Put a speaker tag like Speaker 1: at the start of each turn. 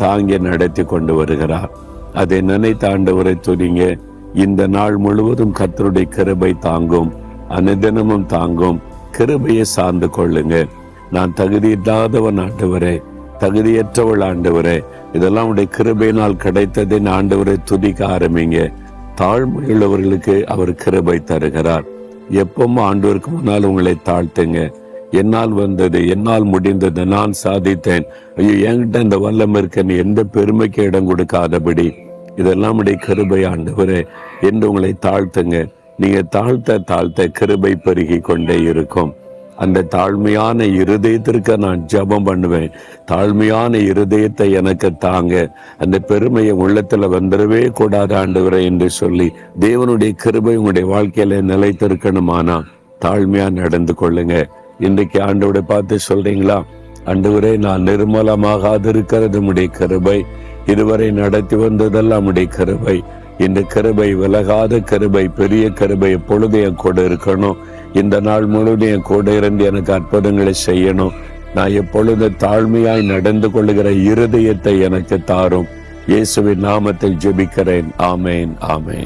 Speaker 1: தாங்கி நடத்தி கொண்டு வருகிறார். அதை நினைத்த ஆண்டவரை துதிங்க. இந்த நாள் முழுவதும் கர்த்தருடைய கிருபை தாங்கும், அனுதினமும் தாங்கும். கிருபையை சார்ந்து கொள்ளுங்க. நான் தகுதி இல்லாதவன் ஆண்டவரே, தகுதியற்றவள் ஆண்டவரே, இதெல்லாம் உடைய கிருபையினால் கிடைத்ததின் ஆண்டவரை துதிக்க ஆரம்பிங்க. தாழ்மையுள்ளவர்களுக்கு அவர் கிருபை தருகிறார். எப்பவும் ஆண்டவருக்கு முன்னால் உங்களை தாழ்த்துங்க. என்னால் வந்தது, என்னால் முடிந்தது, நான் சாதித்தேன், ஐயோ என்கிட்ட இந்த வல்லம் இருக்கன்னு எந்த பெருமைக்கு இடம் கொடுக்காதபடி இதெல்லாம் உடைய கிருபை ஆண்டவரே என்று உங்களை தாழ்த்துங்க. நீங்க தாழ்த்த தாழ்த்த கிருபை பெருகி கொண்டே இருக்கும். அந்த தாழ்மையான இருதயத்திற்கு நான் ஜெபம் பண்ணுவேன். தாழ்மையான இருதயத்தை எனக்கு தாங்க. அந்த பெருமையை உள்ளத்துல வந்துடவே கூடாது ஆண்டவரே என்று சொல்லி தேவனுடைய கிருபை உங்களுடைய வாழ்க்கையில நிலைத்திருக்கணுமானா தாழ்மையா நடந்து கொள்ளுங்க. இன்றைக்கு ஆண்டவரை பார்த்து சொல்றீங்களா, ஆண்டவரே நான் நிர்மலமாகாது இருக்கிறது உடைய கிருபை, இதுவரை நடத்தி வந்ததெல்லாம் உடைய கிருபை, இந்த கிருபை விலகாத கிருபை, பெரிய கிருபை எப்பொழுது என் கூட இருக்கணும். இந்த நாள் முழுவதும் என் கூட இருந்து எனக்கு அற்புதங்களை செய்யணும். நான் எப்பொழுது தாழ்மையாய் நடந்து கொள்ளுகிற இருதயத்தை எனக்கு தாரும். இயேசுவின் நாமத்தில் ஜெபிக்கிறேன். ஆமேன், ஆமேன்.